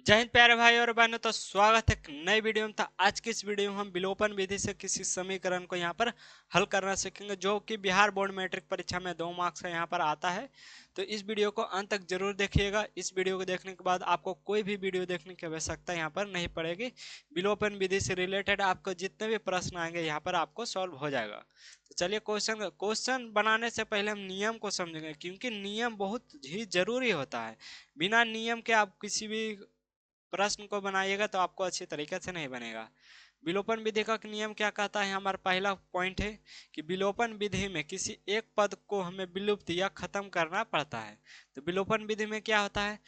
जय हिंद प्यारे भाई और बहनों। तो स्वागत है एक नई वीडियो में। तो आज की इस वीडियो में हम विलोपन विधि से किसी समीकरण को यहाँ पर हल करना सीखेंगे, जो कि बिहार बोर्ड मैट्रिक परीक्षा में 2 मार्क्स का यहाँ पर आता है। तो इस वीडियो को अंत तक जरूर देखिएगा। इस वीडियो को देखने के बाद आपको कोई भी वीडियो देखने की आवश्यकता यहाँ पर नहीं पड़ेगी। विलोपन विधि से रिलेटेड आपको जितने भी प्रश्न आएंगे यहाँ पर आपको सॉल्व हो जाएगा। तो चलिए क्वेश्चन बनाने से पहले हम नियम को समझेंगे, क्योंकि नियम बहुत ही जरूरी होता है। बिना नियम के आप किसी भी प्रश्न को बनाइएगा तो आपको अच्छी तरीके से नहीं बनेगा। विलोपन विधि का नियम क्या कहता है? हमारा पहला पॉइंट है कि विलोपन विधि में किसी एक पद को हमें विलुप्त या खत्म करना पड़ता है। तो विलोपन विधि में क्या होता है,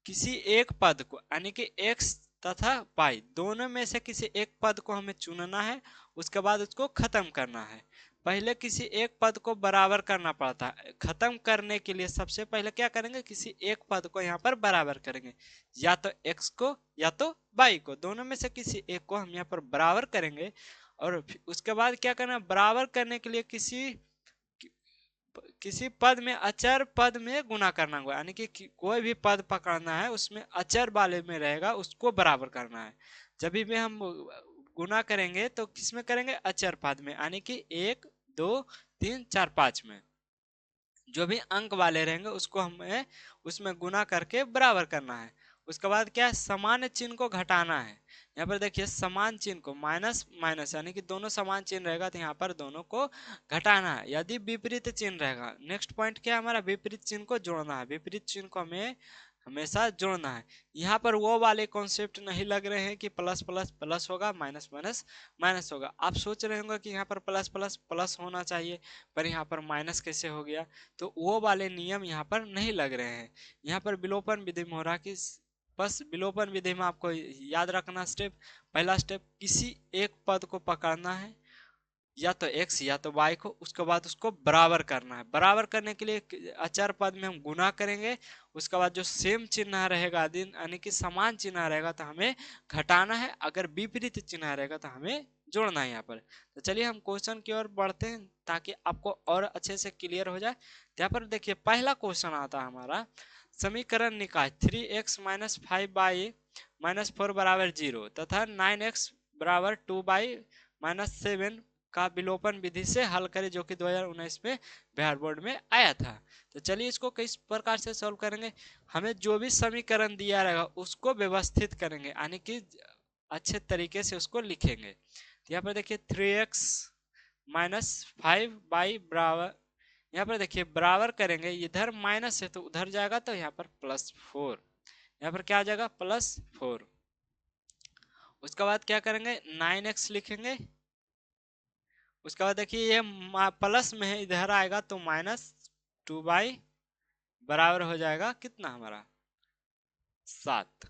किसी एक पद को यानी कि एक्स तथा पाई दोनों में से किसी एक पद को हमें चुनना है, उसके बाद उसको खत्म करना है। पहले किसी एक पद को बराबर करना पड़ता है। खत्म करने के लिए सबसे पहले क्या करेंगे, किसी एक पद को यहाँ पर बराबर करेंगे, या तो एक्स को या तो वाई को, दोनों में से किसी एक को हम यहाँ पर बराबर करेंगे। और उसके बाद क्या करना, बराबर करने के लिए किसी पद में अचर पद में गुना करना होगा, यानी कि कोई भी पद पकड़ना है उसमें अचर वाले में रहेगा उसको बराबर करना है। जब भी हम गुना करेंगे तो किस में करेंगे, अचर पद में, यानी कि 1 2 3 4 5 में जो भी अंक वाले रहेंगे उसको हमें उसमें गुना करके बराबर करना है। उसके बाद क्या है, समान चिन्ह को घटाना है। यहाँ पर देखिए समान चिन्ह को माइनस माइनस यानी कि दोनों समान चिन्ह रहेगा तो यहाँ पर दोनों को घटाना है। यदि विपरीत चिन्ह रहेगा, नेक्स्ट पॉइंट क्या है हमारा, विपरीत चिन्ह को जोड़ना है। विपरीत चिन्ह को हमें हमेशा जोड़ना है। यहाँ पर वो वाले कॉन्सेप्ट नहीं लग रहे हैं कि प्लस प्लस प्लस होगा, माइनस माइनस माइनस होगा। आप सोच रहे होंगे कि यहाँ पर प्लस प्लस प्लस होना चाहिए, पर यहाँ पर माइनस कैसे हो गया। तो वो वाले नियम यहाँ पर नहीं लग रहे हैं। यहाँ पर विलोपन विधि में हो रहा कि बस विलोपन विधि में आपको याद रखना स्टेप, पहला स्टेप किसी एक पद को पकड़ना है, या तो x या तो y को, उसके बाद उसको बराबर करना है। बराबर करने के लिए अचर पद में हम गुना करेंगे, उसके बाद जो सेम चिन्ह रहेगा यानी कि समान चिन्ह रहेगा तो हमें घटाना है, अगर विपरीत चिन्ह रहेगा तो हमें जोड़ना है यहाँ पर। तो चलिए हम क्वेश्चन की ओर बढ़ते हैं ताकि आपको और अच्छे से क्लियर हो जाए। यहाँ पर देखिए पहला क्वेश्चन आता है हमारा, समीकरण निकाय 3x माइनस 5y-4 बराबर 0 तथा 9x बराबर 2y-7 का विलोपन विधि से हल करें, जो कि 2019 में बिहार बोर्ड में आया था। तो चलिए इसको किस प्रकार से सॉल्व करेंगे, हमें जो भी समीकरण दिया रहेगा उसको व्यवस्थित करेंगे, यानी कि अच्छे तरीके से उसको लिखेंगे। तो यहाँ पर देखिए 3x माइनस 5y बराबर, यहाँ पर देखिए बराबर करेंगे, इधर माइनस है तो उधर जाएगा तो यहाँ पर +4, यहाँ पर क्या आ जाएगा +4। उसके बाद क्या करेंगे, 9x लिखेंगे। उसके बाद देखिए ये प्लस में है, इधर आएगा तो -2y बराबर हो जाएगा कितना हमारा 7।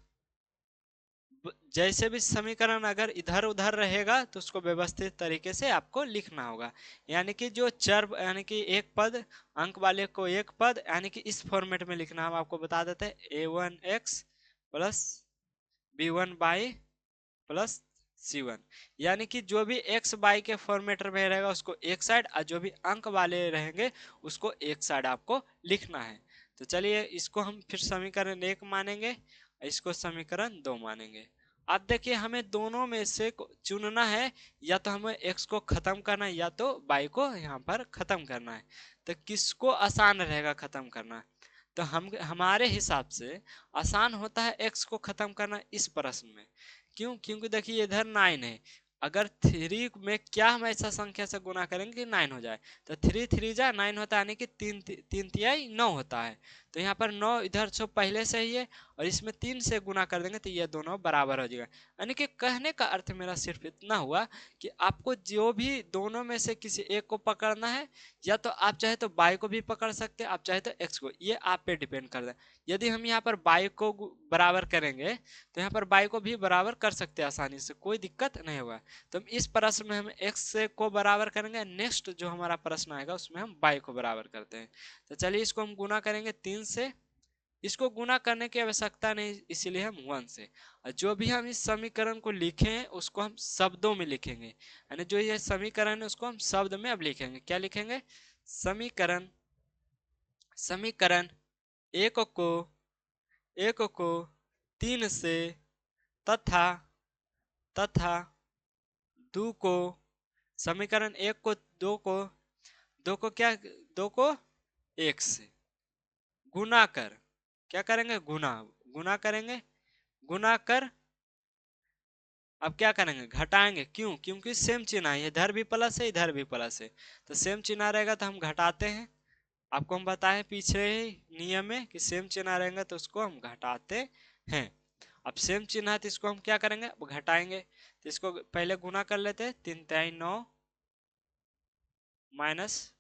जैसे भी समीकरण अगर इधर उधर रहेगा तो उसको व्यवस्थित तरीके से आपको लिखना होगा, यानी कि जो चर यानी कि एक पद अंक वाले को एक पद, यानी कि इस फॉर्मेट में लिखना। हम आपको बता देते हैं a1x plus b1y plus c1, यानी कि जो भी x y के फॉर्मेट में रहेगा उसको एक साइड, और जो भी अंक वाले रहेंगे उसको एक साइड आपको लिखना है। तो चलिए इसको हम फिर समीकरण 1 मानेंगे, इसको समीकरण 2 मानेंगे। अब देखिए हमें दोनों में से चुनना है, या तो हमें x को खत्म करना है या तो y को यहाँ पर खत्म करना है। तो किसको आसान रहेगा खत्म करना, तो हम हमारे हिसाब से आसान होता है x को खत्म करना इस प्रश्न में। क्यों, क्योंकि देखिए इधर 9 है, अगर 3 में क्या हम ऐसा संख्या से गुना करेंगे कि 9 हो जाए, तो 3 3 जा 9 होता है, यानी कि 3 तिहाई 9 होता है। तो यहाँ पर 9 इधर से पहले से ही है, और इसमें 3 से गुना कर देंगे तो ये दोनों बराबर हो जाएगा। यानी कि कहने का अर्थ मेरा सिर्फ इतना हुआ कि आपको जो भी दोनों में से किसी एक को पकड़ना है, या तो आप चाहे तो y को भी पकड़ सकते हैं, आप चाहे तो x को, ये आप पे डिपेंड कर है। यदि हम यहाँ पर y को बराबर करेंगे तो यहाँ पर y को भी बराबर कर सकते हैं आसानी से, कोई दिक्कत नहीं होगा। तो हम इस प्रश्न में हम x को बराबर करेंगे, नेक्स्ट जो हमारा प्रश्न आएगा उसमें हम y को बराबर करते हैं। तो चलिए इसको हम गुना करेंगे 3 से, इसको गुना करने की आवश्यकता नहीं इसीलिए हम 1 से। और जो भी हम इस समीकरण को लिखे हैं उसको हम शब्दों में लिखेंगे, यानी जो ये समीकरण है उसको हम शब्द में अब लिखेंगे। क्या लिखेंगे, समीकरण समीकरण एक को 3 से तथा तथा 2 को समीकरण 1 को 2 को 2 को क्या 2 को 1 से गुना कर, क्या करेंगे गुना, गुना करेंगे, गुना कर अब क्या करेंगे घटाएंगे, क्यों, क्योंकि सेम चिन्ह है, इधर भी प्लस है इधर भी प्लस है, तो सेम चिन्ह रहेगा तो हम घटाते हैं। आपको हम बताए पीछे ही नियम में कि सेम चिन्ह रहेगा तो उसको हम घटाते हैं। अब सेम चिन्ह है तो इसको हम क्या करेंगे अब घटाएंगे, तो इसको पहले गुना कर लेते हैं, 3 तिहाई 9 माइनस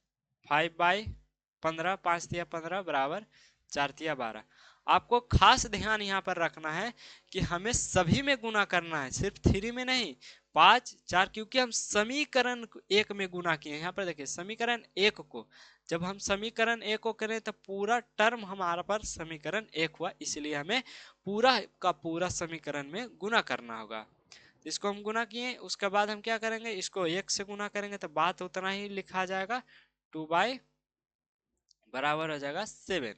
5/15, 5 तिया 15 बराबर 4 तिया 12। आपको खास ध्यान यहाँ पर रखना है कि हमें सभी में गुना करना है, सिर्फ 3 में नहीं, 5 4, क्योंकि हम समीकरण 1 में गुना किए। यहाँ पर देखिए समीकरण 1 को जब हम समीकरण 1 को करें तो पूरा टर्म हमारा पर समीकरण 1 हुआ, इसलिए हमें पूरा का पूरा समीकरण में गुना करना होगा। इसको हम गुना किए, उसके बाद हम क्या करेंगे इसको 1 से गुना करेंगे तो बात उतना ही लिखा जाएगा, 2 बाई बराबर हो जाएगा 7।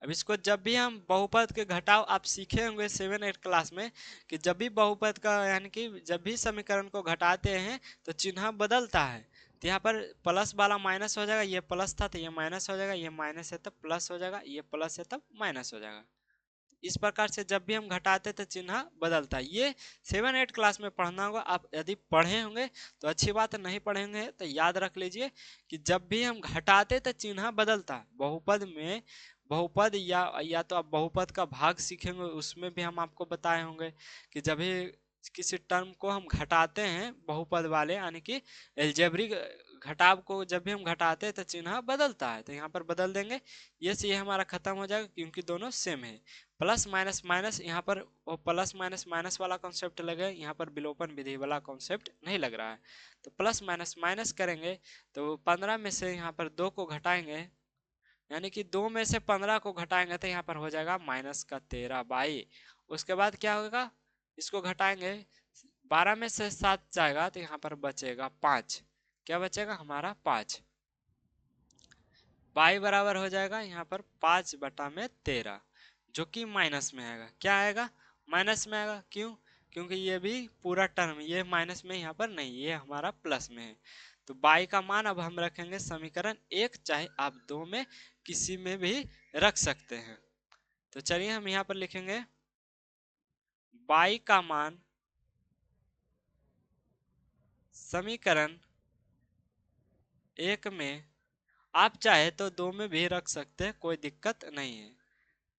अब इसको जब भी हम बहुपद के घटाव आप सीखे होंगे 7-8 क्लास में कि जब भी बहुपद का यानी कि जब भी समीकरण को घटाते हैं तो चिन्ह बदलता है, तो यहाँ पर प्लस वाला माइनस हो जाएगा, ये प्लस था तो ये माइनस हो जाएगा, ये माइनस है तब प्लस हो जाएगा, ये प्लस है तब माइनस हो जाएगा। इस प्रकार से जब भी हम घटाते तो चिन्ह बदलता है। ये 7-8 क्लास में पढ़ना होगा, आप यदि पढ़े होंगे तो अच्छी बात, नहीं पढ़े होंगे तो याद रख लीजिए कि जब भी हम घटाते तो चिन्ह बदलता है। बहुपद में बहुपद या तो आप बहुपद का भाग सीखेंगे, उसमें भी हम आपको बताए होंगे कि जब भी किसी टर्म को हम घटाते हैं बहुपद वाले यानी कि एल्जेब्रिक घटाव को जब भी हम घटाते हैं तो चिन्ह बदलता है, तो यहाँ पर बदल देंगे, ये से ये हमारा खत्म हो जाएगा क्योंकि दोनों सेम है। प्लस माइनस माइनस यहाँ पर वो प्लस माइनस माइनस वाला कॉन्सेप्ट लगे, यहाँ पर विलोपन विधि वाला कॉन्सेप्ट नहीं लग रहा है, तो प्लस माइनस माइनस करेंगे तो 15 में से यहाँ पर 2 को घटाएंगे, यानी कि 2 में से 15 को घटाएंगे तो यहाँ पर हो जाएगा माइनस का 13/। उसके बाद क्या होगा इसको घटाएंगे, 12 में से 7 जाएगा तो यहाँ पर बचेगा 5, क्या बचेगा हमारा 5, बाई बराबर हो जाएगा यहाँ पर 5/13, जो कि माइनस में आएगा, क्या आएगा माइनस में आएगा, क्यों, क्योंकि ये भी पूरा टर्म ये माइनस में यहाँ पर नहीं, ये हमारा प्लस में है। तो बाई का मान अब हम रखेंगे समीकरण 1, चाहे आप 2 में किसी में भी रख सकते हैं। तो चलिए हम यहाँ पर लिखेंगे बाई का मान समीकरण 1 में, आप चाहे तो 2 में भी रख सकते हैं, कोई दिक्कत नहीं है।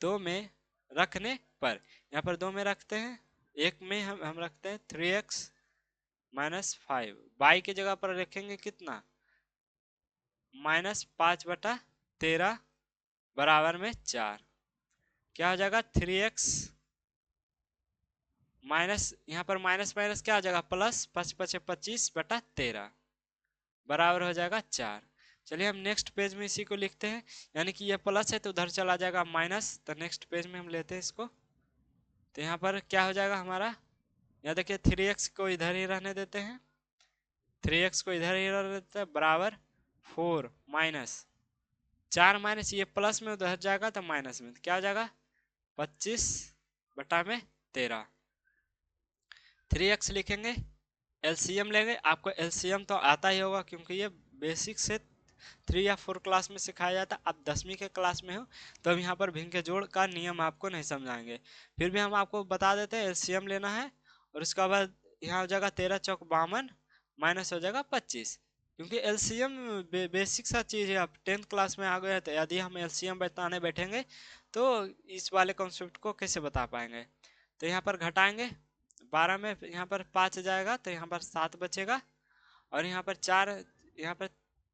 2 में रखने पर यहाँ पर 2 में रखते हैं, 1 में हम रखते हैं 3x माइनस 5, बाई की जगह पर रखेंगे कितना -5/13 बराबर में 4, क्या हो जाएगा 3x माइनस, यहाँ पर माइनस माइनस क्या हो जाएगा प्लस, 5×5=25/13 बराबर हो जाएगा 4। चलिए हम नेक्स्ट पेज में इसी को लिखते हैं, यानी कि ये प्लस है तो उधर चला जाएगा माइनस, तो नेक्स्ट पेज में हम लेते हैं इसको, तो यहाँ पर क्या हो जाएगा हमारा, यहाँ देखिए 3x को इधर ही रहने देते हैं, 3x को इधर ही रहने देते हैं बराबर 4 माइनस 4 माइनस ये प्लस में उधर जाएगा तो माइनस में, तो क्या हो जाएगा 25/13, 3x लिखेंगे, एलसीएम लेंगे, आपको एलसीएम तो आता ही होगा क्योंकि ये बेसिक से 3 या 4 क्लास में सिखाया जाता है। आप 10वीं के क्लास में हो तो हम यहाँ पर भिन्न के जोड़ का नियम आपको नहीं समझाएंगे, फिर भी हम आपको बता देते हैं एलसीएम लेना है, और उसके बाद यहाँ हो जाएगा 13 चौक 52 माइनस हो जाएगा 25, क्योंकि एलसीएम बेसिक सा चीज़ है। आप 10th क्लास में आ गए तो यदि हम एलसीएम बताने बैठेंगे तो इस वाले कॉन्सेप्ट को कैसे बता पाएंगे। तो यहाँ पर घटाएंगे, 12 में यहाँ पर 5 जाएगा तो यहाँ पर 7 बचेगा, और यहाँ पर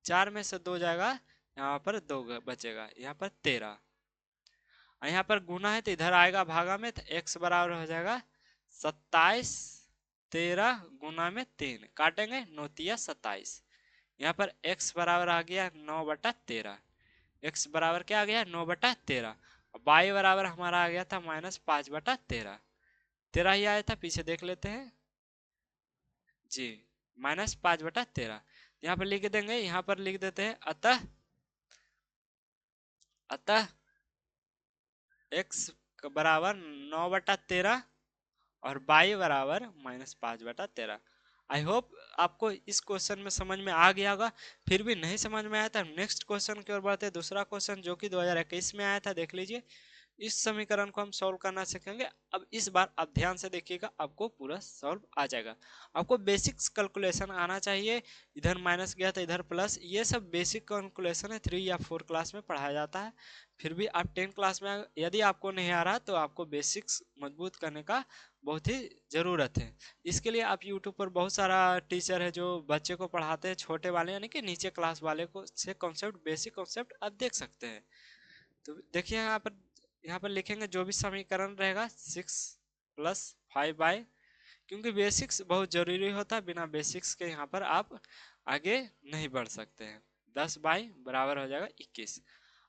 4 में से 2 जाएगा, यहाँ पर 2 बचेगा, यहाँ पर 13, और यहाँ पर गुना है तो इधर आएगा भागा में, तो x बराबर हो जाएगा 27, 13 गुना में 3 काटेंगे 9 तिया 27, यहाँ पर x बराबर आ गया 9/13, x बराबर क्या आ गया 9/13, y बराबर हमारा आ गया था -5/13, 13 ही आया था, पीछे देख लेते हैं जी, -5/13, यहाँ पर लिख देंगे, यहाँ पर लिख देते हैं अतः x बराबर 9/13 और y बराबर -5/13। आई होप आपको इस क्वेश्चन में समझ में आ गया होगा। फिर भी नहीं समझ में आया था, नेक्स्ट क्वेश्चन की ओर बढ़ते हैं। दूसरा क्वेश्चन जो कि 2021 में आया था, देख लीजिए। इस समीकरण को हम सॉल्व करना सीखेंगे। अब इस बार आप ध्यान से देखिएगा, आपको पूरा सॉल्व आ जाएगा। आपको बेसिक्स कैलकुलेशन आना चाहिए। इधर माइनस गया तो इधर प्लस, ये सब बेसिक कैलकुलेशन है, 3 या 4 क्लास में पढ़ाया जाता है। फिर भी आप 10 क्लास में यदि आपको नहीं आ रहा तो आपको बेसिक्स मजबूत करने का बहुत ही ज़रूरत है। इसके लिए आप यूट्यूब पर बहुत सारा टीचर है जो बच्चे को पढ़ाते हैं, छोटे वाले यानी कि नीचे क्लास वाले को से कॉन्सेप्ट, बेसिक कॉन्सेप्ट आप देख सकते हैं। तो देखिए यहाँ पर लिखेंगे जो भी समीकरण रहेगा 6 + 5y, क्योंकि बेसिक्स बहुत जरूरी होता है, बिना बेसिक्स के यहाँ पर आप आगे नहीं बढ़ सकते हैं। 10y बराबर हो जाएगा 21।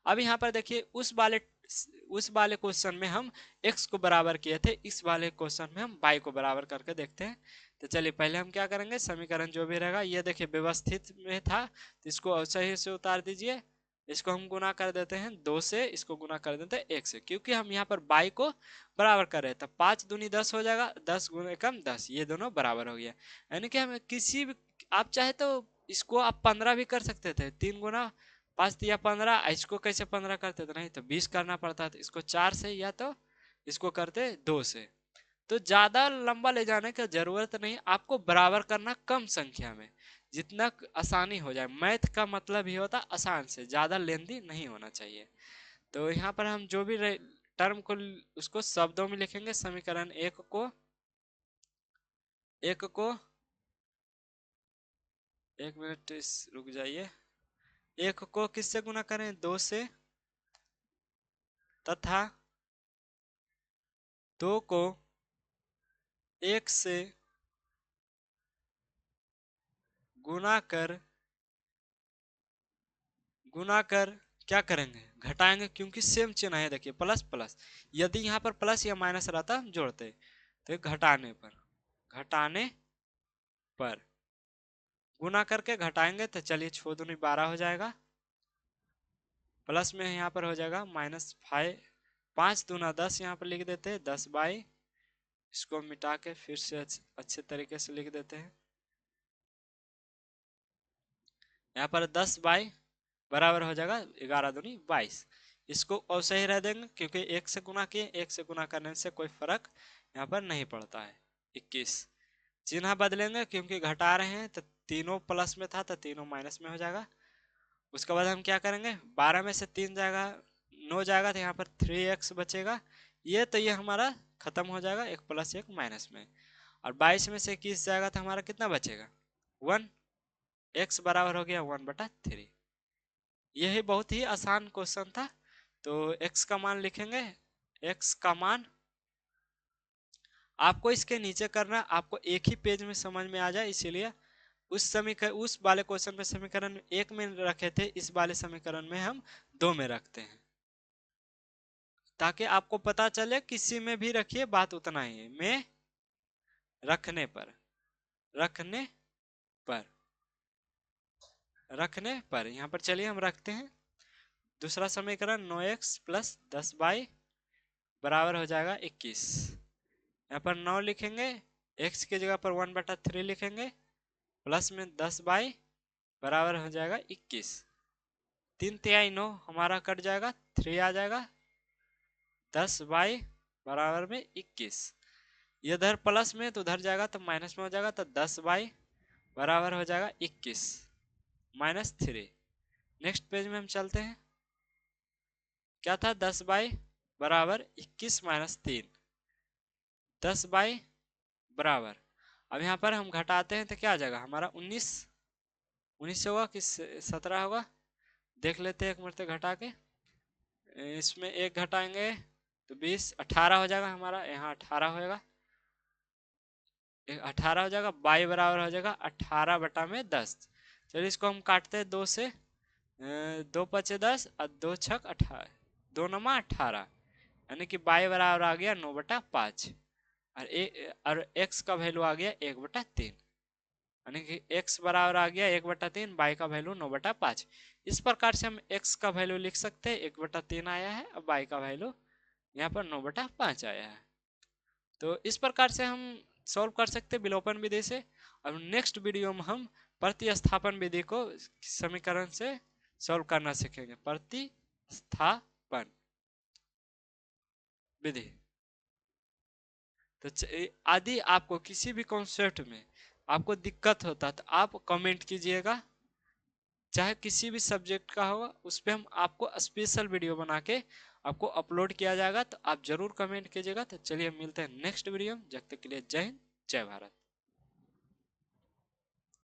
अब यहाँ पर देखिए उस वाले क्वेश्चन में हम x को बराबर किए थे, इस वाले क्वेश्चन में हम y को बराबर करके देखते हैं। तो चलिए पहले हम क्या करेंगे, समीकरण जो भी रहेगा, ये देखिए व्यवस्थित में था तो इसको सही से उतार दीजिए। इसको हम गुना कर देते हैं 2 से, इसको गुना कर देते हैं 1 से, क्योंकि हम यहाँ पर y को बराबर कर रहे हैं। तो 5 दूनी 10 हो जाएगा, 10 गुने कम 10, ये दोनों बराबर हो गया। यानी कि हम किसी भी, आप चाहे तो इसको आप 15 भी कर सकते थे, 3 गुना 5 दिया 15। इसको कैसे 15 करते थे, नहीं तो 20 करना पड़ता था। इसको 4 से या तो इसको करते 2 से। तो ज्यादा लंबा ले जाने की जरूरत नहीं, आपको बराबर करना कम संख्या में, जितना आसानी हो जाए। मैथ का मतलब ही होता आसान से, ज्यादा लेंदी नहीं होना चाहिए। तो यहाँ पर हम जो भी टर्म को उसको शब्दों में लिखेंगे। समीकरण एक को 1 मिनट रुक जाइए। एक को किससे गुना करें, 2 से, तथा 2 को 1 से गुना कर क्या करेंगे, घटाएंगे, क्योंकि सेम चिन्ह है। देखिए प्लस प्लस, यदि यहाँ पर प्लस या माइनस रहता हम जोड़ते, तो घटाने पर गुना करके घटाएंगे। तो चलिए 6 दूनी 12 हो जाएगा, प्लस में यहाँ पर हो जाएगा -5, 5 दूना 10 यहाँ पर लिख देते हैं 10/, इसको मिटा के फिर से अच्छे तरीके से लिख देते हैं। यहाँ पर 10/, बराबर हो जाएगा 11 दूनी 22। इसको और सही रह देंगे, क्योंकि 1 से गुना किए, 1 से गुना करने से कोई फर्क यहाँ पर नहीं पड़ता है। 21 चिन्ह बदलेंगे, क्योंकि घटा रहे हैं तो तीनों प्लस में था तो तीनों माइनस में हो जाएगा। उसके बाद हम क्या करेंगे, 12 में से 3 जाएगा 9 जाएगा, तो यहाँ पर 3x बचेगा। ये हमारा खत्म हो जाएगा, 1 + 1 माइनस में। और 22 में से 21 जाएगा तो हमारा कितना बचेगा, 1। x बराबर हो गया 1/3। यही बहुत ही आसान क्वेश्चन था। तो x का मान लिखेंगे, x का मान आपको इसके नीचे करना, आपको एक ही पेज में समझ में आ जाए, इसीलिए उस वाले क्वेश्चन में समीकरण 1 में रखे थे, इस वाले समीकरण में हम 2 में रखते हैं, ताकि आपको पता चले किसी में भी रखिए बात उतना ही है। में रखने पर रखने पर रखने पर यहाँ पर चलिए हम रखते हैं। दूसरा समीकरण 9x + 10y बराबर हो जाएगा 21। यहाँ पर 9 लिखेंगे, x की जगह पर 1/3 लिखेंगे, प्लस में 10y बराबर हो जाएगा 21। 3 तिहाई 9 हमारा कट जाएगा, 3 आ जाएगा, 10y बराबर में 21। इधर प्लस में तो उधर जाएगा तो माइनस में हो जाएगा, तो 10y बराबर हो जाएगा 21 - 3। नेक्स्ट पेज में हम चलते हैं। क्या था, 10y बराबर 21 - 3, 10y बराबर, अब यहाँ पर हम घटाते हैं तो क्या आ जाएगा हमारा 19 होगा कि 17 होगा, देख लेते हैं एक मरते घटा के। इसमें एक घटाएंगे तो 20, 18 हो जाएगा हमारा, यहाँ 18 होएगा, 18 हो जाएगा। y बराबर हो जाएगा 18/10। चलिए इसको हम काटते हैं 2 से, 2 × 5 = 10 और 2 × 6 = 18, 2 × 9 = 18, यानी कि y बराबर आ गया 9/5 और x का वैल्यू आ गया 1/3, यानी कि x बराबर आ गया 1/3, y का वैल्यू 9/5। इस प्रकार से हम x का वैल्यू लिख सकते हैं, 1/3 आया है, अब y का वैल्यू यहाँ पर 9/5 आया है। तो इस प्रकार से हम सॉल्व कर सकते हैं विलोपन विधि से। अब नेक्स्ट वीडियो में हम प्रतिस्थापन विधि को समीकरण से सॉल्व करना सीखेंगे। प्रतिस्थापन विधि। तो यदि आपको किसी भी कॉन्सेप्ट में आपको दिक्कत होता है तो आप कमेंट कीजिएगा, चाहे किसी भी सब्जेक्ट का होगा, उस पर हम आपको स्पेशल वीडियो बना के आपको अपलोड किया जाएगा, तो आप जरूर कमेंट कीजिएगा। तो चलिए मिलते हैं नेक्स्ट वीडियो में, जब तक के लिए जय हिंद जय भारत।